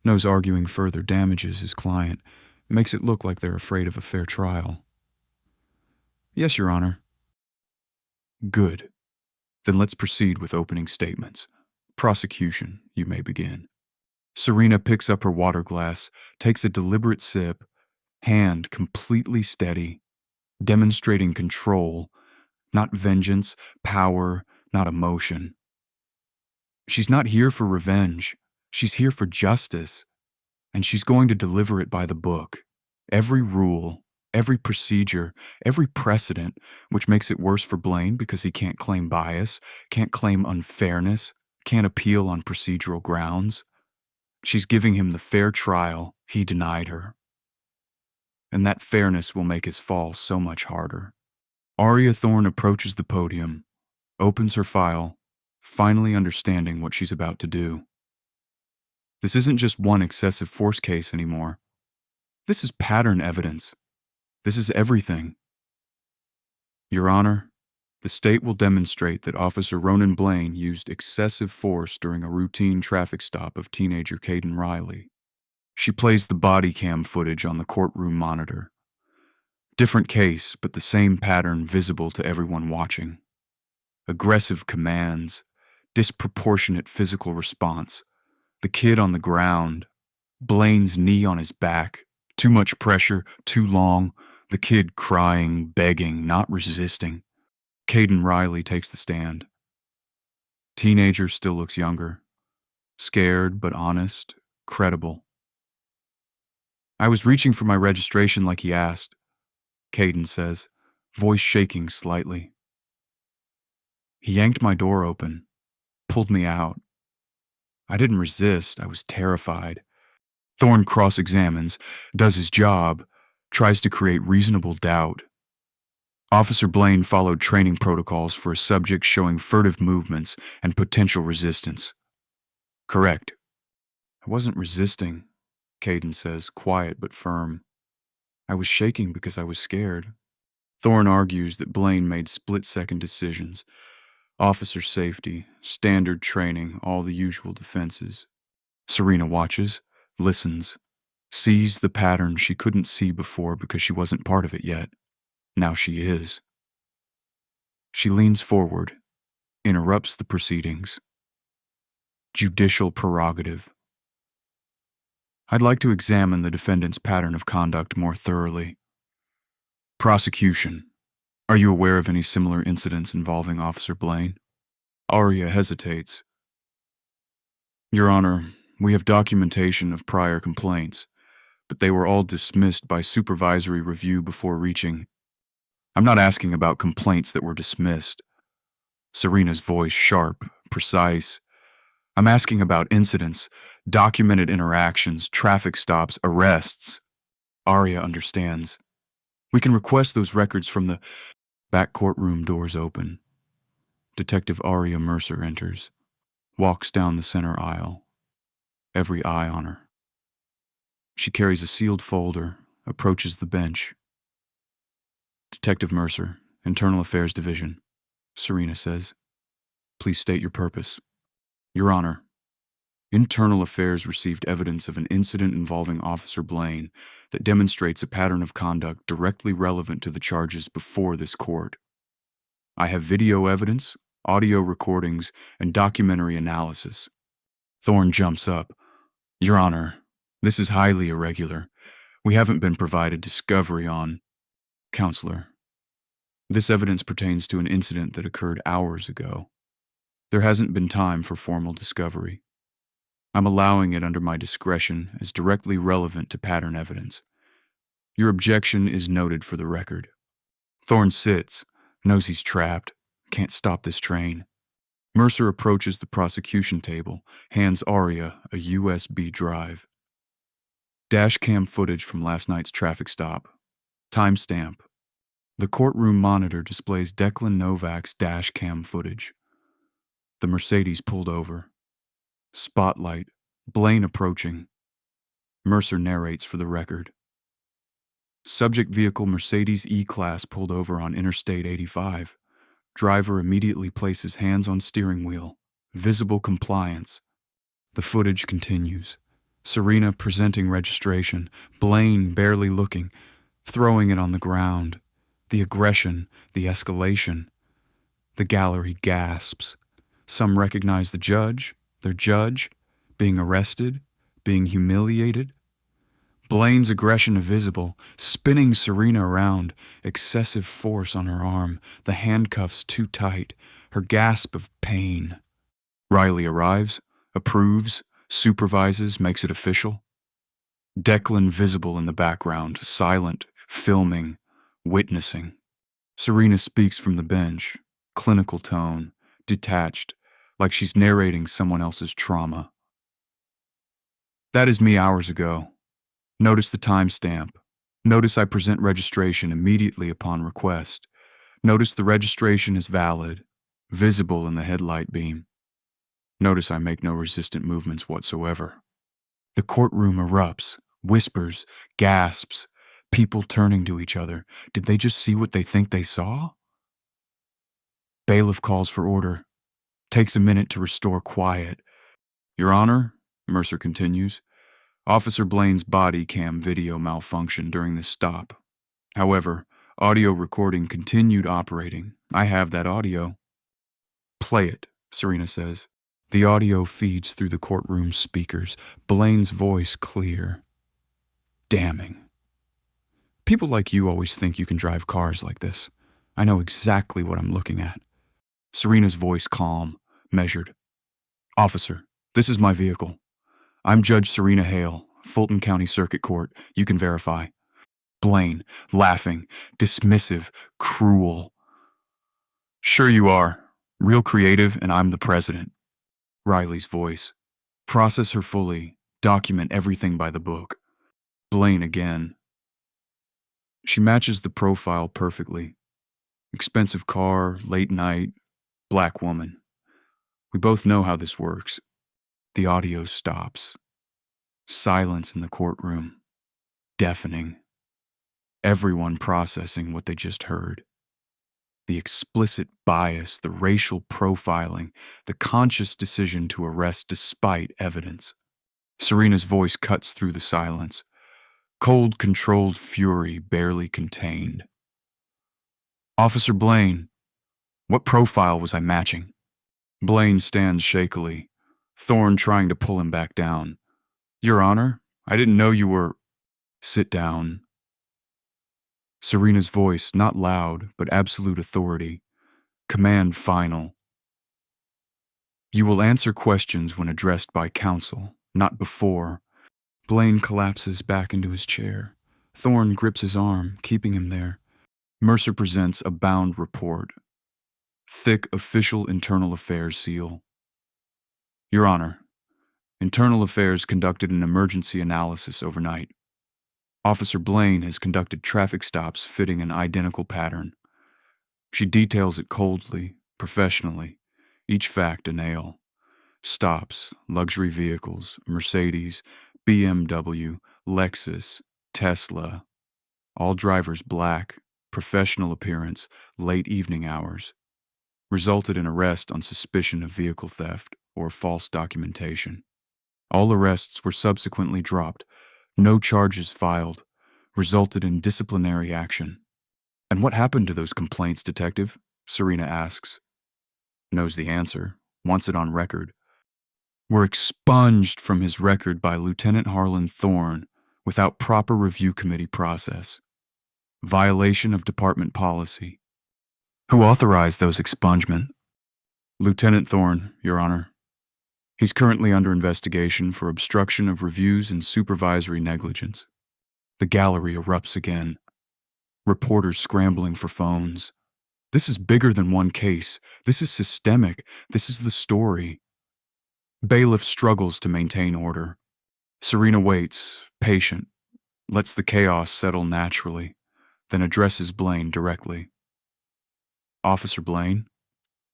Knows arguing further damages his client, makes it look like they're afraid of a fair trial. Yes, Your Honor. Good. Then let's proceed with opening statements. Prosecution, you may begin. Serena picks up her water glass, takes a deliberate sip, hand completely steady, demonstrating control, not vengeance, power, not emotion. She's not here for revenge. She's here for justice, and she's going to deliver it by the book. Every rule, every procedure, every precedent, which makes it worse for Blaine because he can't claim bias, can't claim unfairness, can't appeal on procedural grounds. She's giving him the fair trial he denied her. And that fairness will make his fall so much harder. Aria Thorne approaches the podium, opens her file, finally understanding what she's about to do. This isn't just one excessive force case anymore. This is pattern evidence. This is everything. Your Honor, the state will demonstrate that Officer Ronan Blaine used excessive force during a routine traffic stop of teenager Caden Riley. She plays the body cam footage on the courtroom monitor. Different case, but the same pattern visible to everyone watching. Aggressive commands, disproportionate physical response, the kid on the ground, Blaine's knee on his back, too much pressure, too long, the kid crying, begging, not resisting. Caden Riley takes the stand. Teenager still looks younger, scared but honest, credible. I was reaching for my registration like he asked, Caden says, voice shaking slightly. He yanked my door open, pulled me out. I didn't resist, I was terrified. Thorne cross-examines, does his job, tries to create reasonable doubt. Officer Blaine followed training protocols for a subject showing furtive movements and potential resistance. Correct. I wasn't resisting, Caden says, quiet but firm. I was shaking because I was scared. Thorne argues that Blaine made split-second decisions. Officer safety, standard training, all the usual defenses. Serena watches, listens, sees the pattern she couldn't see before because she wasn't part of it yet. Now she is. She leans forward, interrupts the proceedings. Judicial prerogative. I'd like to examine the defendant's pattern of conduct more thoroughly. Prosecution. Are you aware of any similar incidents involving Officer Blaine? Aria hesitates. Your Honor, we have documentation of prior complaints, but they were all dismissed by supervisory review before reaching. I'm not asking about complaints that were dismissed. Serena's voice sharp, precise. I'm asking about incidents, documented interactions, traffic stops, arrests. Aria understands. We can request those records from the back courtroom. Doors open. Detective Aria Mercer enters, walks down the center aisle. Every eye on her. She carries a sealed folder, approaches the bench. Detective Mercer, Internal Affairs Division, Serena says. Please state your purpose. Your Honor, Internal Affairs received evidence of an incident involving Officer Blaine that demonstrates a pattern of conduct directly relevant to the charges before this court. I have video evidence, audio recordings, and documentary analysis. Thorne jumps up. Your Honor, this is highly irregular. We haven't been provided discovery on... Counselor, this evidence pertains to an incident that occurred hours ago. There hasn't been time for formal discovery. I'm allowing it under my discretion as directly relevant to pattern evidence. Your objection is noted for the record. Thorne sits, knows he's trapped, can't stop this train. Mercer approaches the prosecution table, hands Aria a USB drive. Dashcam footage from last night's traffic stop. Timestamp. The courtroom monitor displays Declan Novak's dashcam footage. The Mercedes pulled over. Spotlight. Blaine approaching. Mercer narrates for the record. Subject vehicle Mercedes E-Class pulled over on Interstate 85. Driver immediately places hands on steering wheel. Visible compliance. The footage continues. Serena presenting registration. Blaine barely looking. Throwing it on the ground. The aggression. The escalation. The gallery gasps. Some recognize the judge. Their judge. Being arrested. Being humiliated. Blaine's aggression visible, spinning Serena around, excessive force on her arm, the handcuffs too tight, her gasp of pain. Riley arrives, approves, supervises, makes it official. Declan visible in the background, silent, filming, witnessing. Serena speaks from the bench, clinical tone, detached, like she's narrating someone else's trauma. That is me hours ago. Notice the timestamp. Notice I present registration immediately upon request. Notice the registration is valid, visible in the headlight beam. Notice I make no resistant movements whatsoever. The courtroom erupts, whispers, gasps, people turning to each other. Did they just see what they think they saw? Bailiff calls for order. Takes a minute to restore quiet. Your Honor, Mercer continues, Officer Blaine's body cam video malfunctioned during this stop. However, audio recording continued operating. I have that audio. Play it, Serena says. The audio feeds through the courtroom speakers, Blaine's voice clear. Damning. People like you always think you can drive cars like this. I know exactly what I'm looking at. Serena's voice calm, measured. Officer, this is my vehicle. I'm Judge Serena Hale, Fulton County Circuit Court. You can verify. Blaine, laughing, dismissive, cruel. Sure you are. Real creative, and I'm the president. Riley's voice. Process her fully. Document everything by the book. Blaine again. She matches the profile perfectly. Expensive car, late night, black woman. We both know how this works. The audio stops. Silence in the courtroom. Deafening. everyone processing what they just heard. The explicit bias, the racial profiling, the conscious decision to arrest despite evidence. Serena's voice cuts through the silence. Cold, controlled fury barely contained. Officer Blaine, what profile was I matching? Blaine stands shakily, Thorne trying to pull him back down. Your Honor, I didn't know you were... Sit down. Serena's voice, not loud, but absolute authority. Command final. You will answer questions when addressed by counsel, not before. Blaine collapses back into his chair. Thorne grips his arm, keeping him there. Mercer presents a bound report. Thick official internal affairs seal. Your Honor, Internal Affairs conducted an emergency analysis overnight. Officer Blaine has conducted traffic stops fitting an identical pattern. She details it coldly, professionally, each fact a nail. Stops, luxury vehicles, Mercedes, BMW, Lexus, Tesla. All drivers black, professional appearance, late evening hours. Resulted in arrest on suspicion of vehicle theft or false documentation. All arrests were subsequently dropped. No charges filed. Resulted in disciplinary action. And what happened to those complaints, Detective? Serena asks. Knows the answer. Wants it on record. Were expunged from his record by Lieutenant Harlan Thorne without proper review committee process. Violation of department policy. Who authorized those expungement? Lieutenant Thorne, Your Honor. He's currently under investigation for obstruction of reviews and supervisory negligence. The gallery erupts again. Reporters scrambling for phones. This is bigger than one case. This is systemic. This is the story. Bailiff struggles to maintain order. Serena waits, patient, lets the chaos settle naturally, then addresses Blaine directly. Officer Blaine,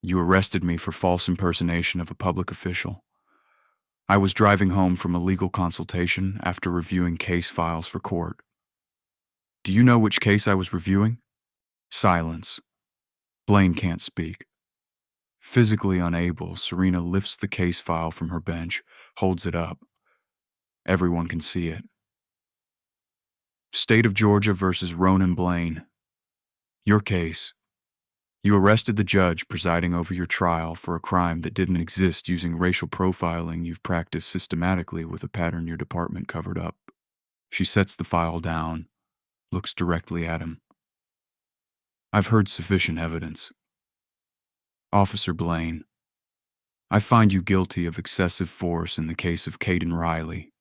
you arrested me for false impersonation of a public official. I was driving home from a legal consultation after reviewing case files for court. Do you know which case I was reviewing? Silence. Blaine can't speak. Physically unable, Serena lifts the case file from her bench, holds it up. Everyone can see it. State of Georgia versus Ronan Blaine. Your case. You arrested the judge presiding over your trial for a crime that didn't exist using racial profiling you've practiced systematically with a pattern your department covered up. She sets the file down, looks directly at him. I've heard sufficient evidence. Officer Blaine, I find you guilty of excessive force in the case of Caden Riley.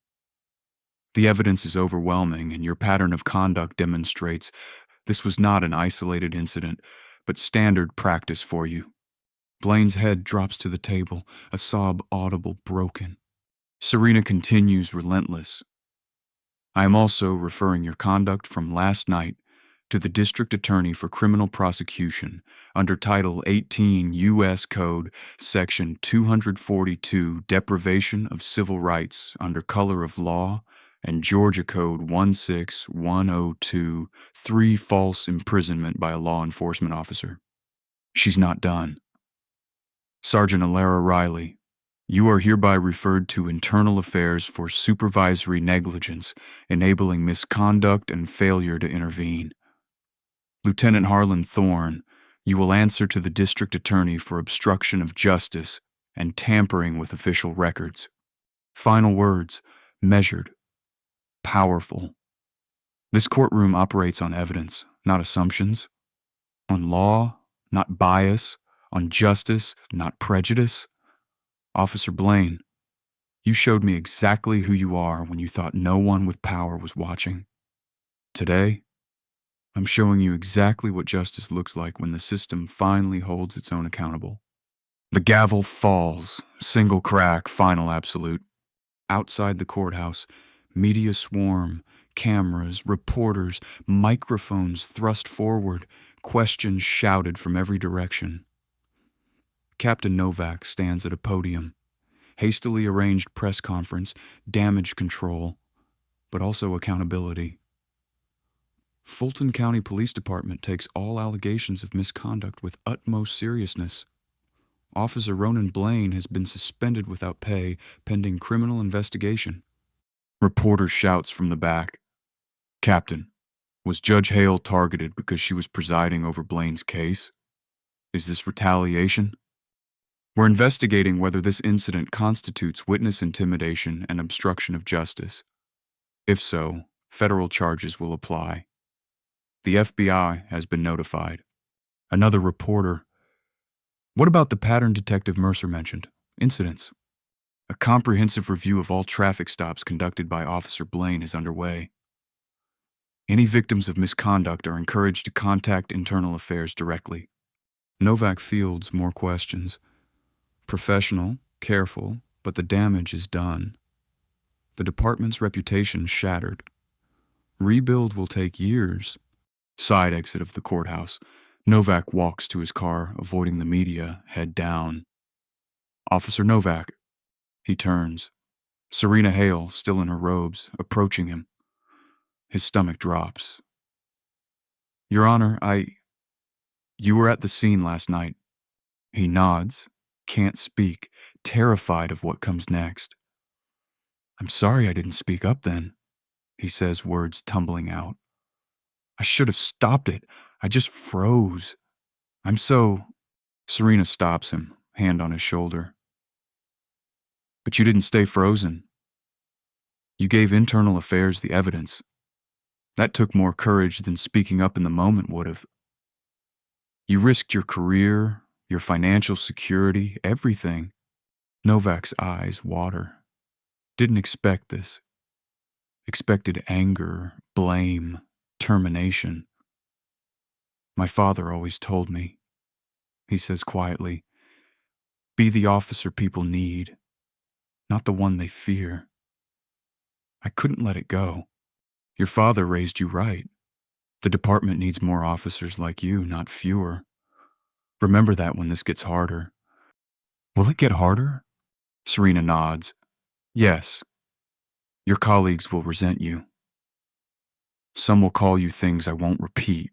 The evidence is overwhelming, and your pattern of conduct demonstrates this was not an isolated incident, but standard practice for you. Blaine's head drops to the table, a sob audible broken. Serena continues relentless. I am also referring your conduct from last night to the District Attorney for Criminal Prosecution under Title 18 U.S. Code, Section 242, Deprivation of Civil Rights under color of law, and Georgia Code 16102, 3 false imprisonment by a law enforcement officer. She's not done. Sergeant Alara Riley, you are hereby referred to Internal Affairs for supervisory negligence, enabling misconduct and failure to intervene. Lieutenant Harlan Thorne, you will answer to the District Attorney for obstruction of justice and tampering with official records. Final words, measured. Powerful. This courtroom operates on evidence, not assumptions. On law, not bias. On justice, not prejudice. Officer Blaine, you showed me exactly who you are when you thought no one with power was watching. Today, I'm showing you exactly what justice looks like when the system finally holds its own accountable. The gavel falls, single crack, final absolute. Outside the courthouse, media swarm, cameras, reporters, microphones thrust forward, questions shouted from every direction. Captain Novak stands at a podium. Hastily arranged press conference, damage control, but also accountability. Fulton County Police Department takes all allegations of misconduct with utmost seriousness. Officer Ronan Blaine has been suspended without pay pending criminal investigation. Reporter shouts from the back, "Captain, was Judge Hale targeted because she was presiding over Blaine's case? Is this retaliation?" We're investigating whether this incident constitutes witness intimidation and obstruction of justice. If so, federal charges will apply. The FBI has been notified. Another reporter, "What about the pattern Detective Mercer mentioned? Incidents?" "A comprehensive review of all traffic stops conducted by Officer Blaine is underway. Any victims of misconduct are encouraged to contact Internal Affairs directly." Novak fields more questions. Professional, careful, but the damage is done. The department's reputation shattered. Rebuild will take years. Side exit of the courthouse. Novak walks to his car, avoiding the media, head down. "Officer Novak." He turns. Serena Hale, still in her robes, approaching him. His stomach drops. "Your Honor, You were at the scene last night." He nods, can't speak, terrified of what comes next. "I'm sorry I didn't speak up then," he says, words tumbling out. "I should have stopped it. I just froze. I'm so..." Serena stops him, hand on his shoulder. "But you didn't stay frozen. You gave Internal Affairs the evidence. That took more courage than speaking up in the moment would have. You risked your career, your financial security, everything." Novak's eyes water. Didn't expect this. Expected anger, blame, termination. "My father always told me," he says quietly, "be the officer people need, not the one they fear." I couldn't let it go. Your father raised you right. The department needs more officers like you, not fewer. Remember that when this gets harder. Will it get harder? Serena nods. Yes. Your colleagues will resent you. Some will call you things I won't repeat,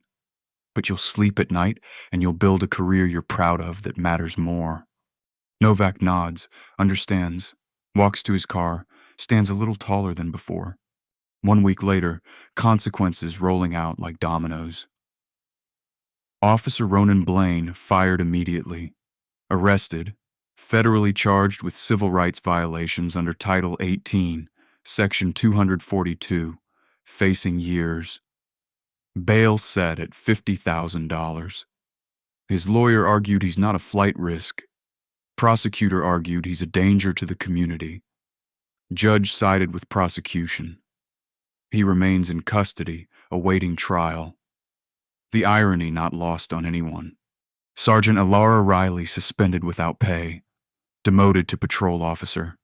but you'll sleep at night and you'll build a career you're proud of that matters more. Novak nods, understands, walks to his car, stands a little taller than before. 1 week later, consequences rolling out like dominoes. Officer Ronan Blaine fired immediately. Arrested, federally charged with civil rights violations under Title 18, Section 242, facing years. Bail set at $50,000. His lawyer argued he's not a flight risk. Prosecutor argued he's a danger to the community. Judge sided with prosecution. He remains in custody, awaiting trial. The irony not lost on anyone. Sergeant Alara Riley suspended without pay. Demoted to patrol officer.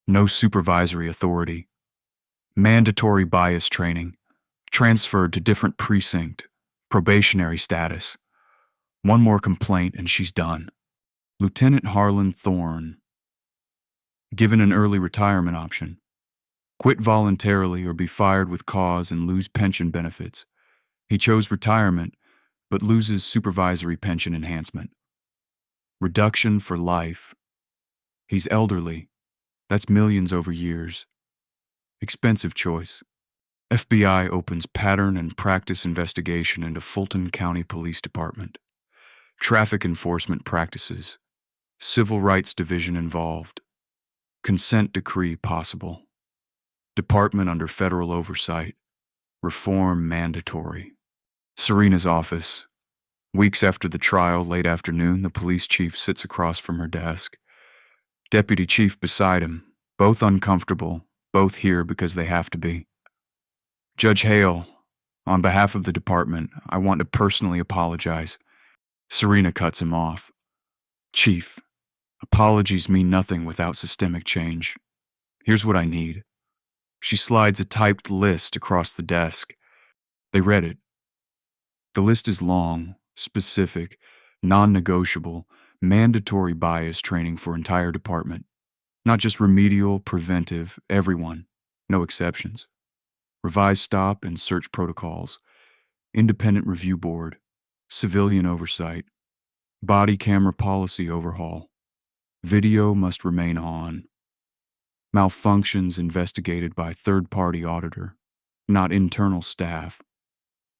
No supervisory authority. Mandatory bias training. Transferred to different precinct. Probationary status. One more complaint and she's done. Lieutenant Harlan Thorne. Given an early retirement option. Quit voluntarily or be fired with cause and lose pension benefits. He chose retirement, but loses supervisory pension enhancement. Reduction for life. He's elderly. That's millions over years. Expensive choice. FBI opens pattern and practice investigation into Fulton County Police Department. Traffic enforcement practices. Civil Rights Division involved. Consent decree possible. Department under federal oversight. Reform mandatory. Serena's office. Weeks after the trial, late afternoon, the police chief sits across from her desk. Deputy chief beside him, both uncomfortable, both here because they have to be. "Judge Hale, on behalf of the department, I want to personally apologize." Serena cuts him off. "Chief, apologies mean nothing without systemic change. Here's what I need." She slides a typed list across the desk. They read it. The list is long, specific, non-negotiable, mandatory bias training for entire department. Not just remedial, preventive, everyone, no exceptions. Revised stop and search protocols. Independent Review Board, civilian oversight, body camera policy overhaul. Video must remain on. Malfunctions investigated by third-party auditor, not internal staff.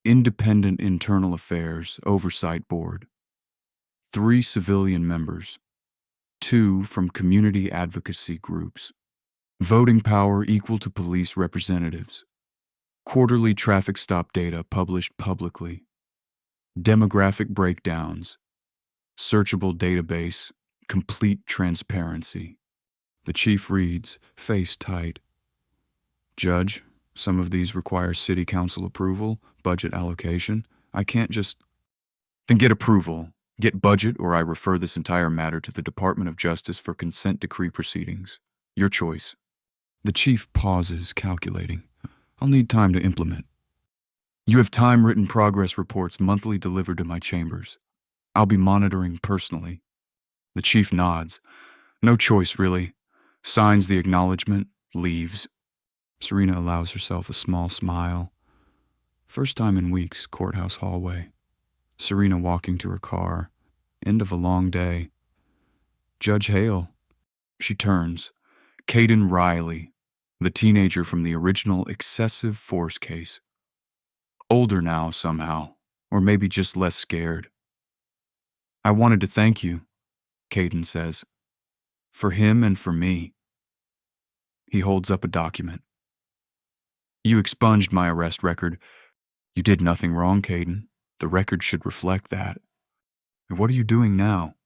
Independent Internal Affairs Oversight Board. 3 civilian members, 2 from community advocacy groups. Voting power equal to police representatives. Quarterly traffic stop data published publicly. Demographic breakdowns. Searchable database. Complete transparency. The chief reads, face tight. Judge, some of these require city council approval, budget allocation. I can't just... Then get approval. Get budget, or I refer this entire matter to the Department of Justice for consent decree proceedings. Your choice. The chief pauses, calculating. I'll need time to implement. You have time-written progress reports monthly delivered to my chambers. I'll be monitoring personally. The chief nods. No choice, really. Signs the acknowledgement, leaves. Serena allows herself a small smile. First time in weeks, courthouse hallway. Serena walking to her car. End of a long day. Judge Hale. She turns. Caden Riley, the teenager from the original excessive force case. Older now, somehow, or maybe just less scared. I wanted to thank you, Caden says. For him and for me. He holds up a document. You expunged my arrest record. You did nothing wrong, Caden. The record should reflect that. And what are you doing now?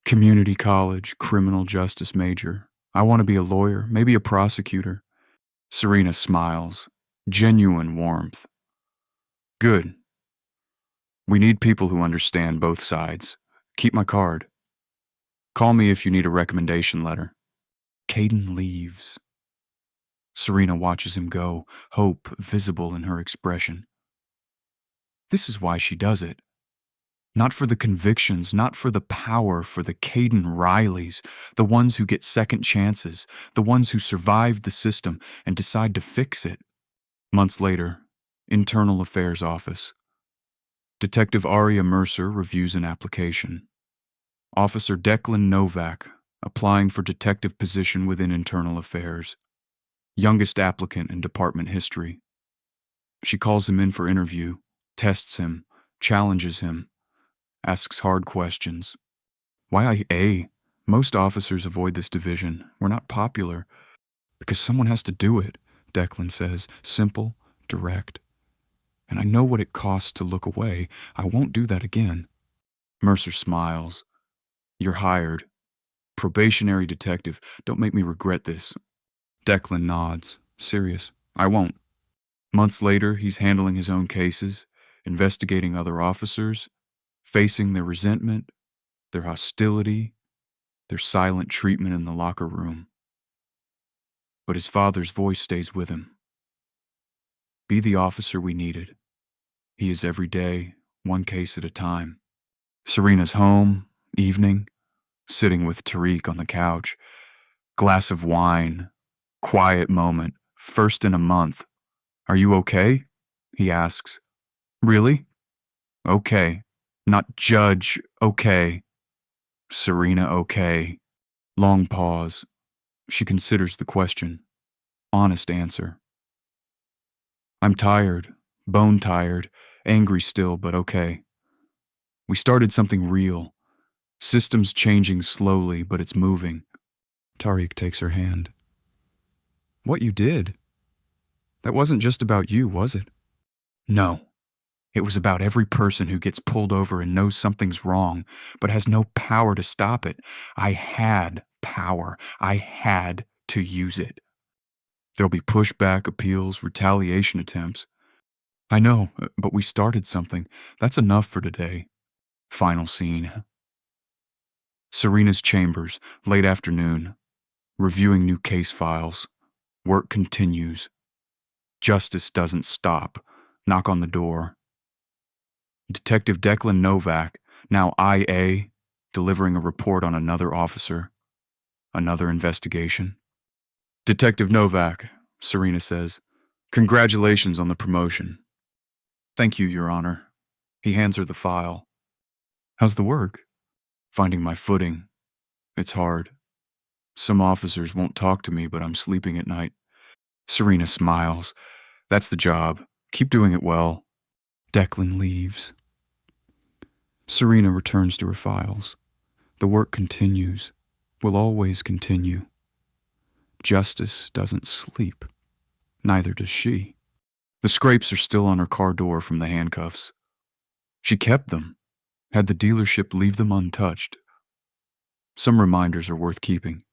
Community college, criminal justice major. I want to be a lawyer, maybe a prosecutor. Serena smiles. Genuine warmth. Good. We need people who understand both sides. Keep my card. Call me if you need a recommendation letter. Caden leaves. Serena watches him go, hope visible in her expression. This is why she does it. Not for the convictions, not for the power, for the Caden Rileys, the ones who get second chances, the ones who survive the system and decide to fix it. Months later, Internal Affairs Office. Detective Aria Mercer reviews an application. Officer Declan Novak, applying for detective position within Internal Affairs. Youngest applicant in department history. She calls him in for interview, tests him, challenges him, asks hard questions. Why A? Most officers avoid this division. We're not popular. Because someone has to do it, Declan says, simple, direct. And I know what it costs to look away. I won't do that again. Mercer smiles. You're hired. Probationary detective. Don't make me regret this. Declan nods. Serious. I won't. Months later, he's handling his own cases, investigating other officers, facing their resentment, their hostility, their silent treatment in the locker room. But his father's voice stays with him. Be the officer we needed. He is every day, one case at a time. Serena's home, evening, sitting with Tariq on the couch. Glass of wine, quiet moment, first in a month. Are you okay? He asks. Really? Okay. Not Judge, okay. Serena, okay. Long pause. She considers the question. Honest answer. I'm tired, bone tired, angry still, but okay. We started something real. Systems changing slowly, but it's moving. Tariq takes her hand. What you did? That wasn't just about you, was it? No. It was about every person who gets pulled over and knows something's wrong, but has no power to stop it. I had power. I had to use it. There'll be pushback, appeals, retaliation attempts. I know, but we started something. That's enough for today. Final scene. Serena's chambers, late afternoon. Reviewing new case files. Work continues. Justice doesn't stop. Knock on the door. Detective Declan Novak, now IA, delivering a report on another officer. Another investigation. Detective Novak, Serena says, congratulations on the promotion. Thank you, Your Honor. He hands her the file. How's the work? Finding my footing. It's hard. Some officers won't talk to me, but I'm sleeping at night. Serena smiles. That's the job. Keep doing it well. Declan leaves. Serena returns to her files. The work continues. Will always continue. Justice doesn't sleep. Neither does she. The scrapes are still on her car door from the handcuffs. She kept them. Had the dealership leave them untouched. Some reminders are worth keeping.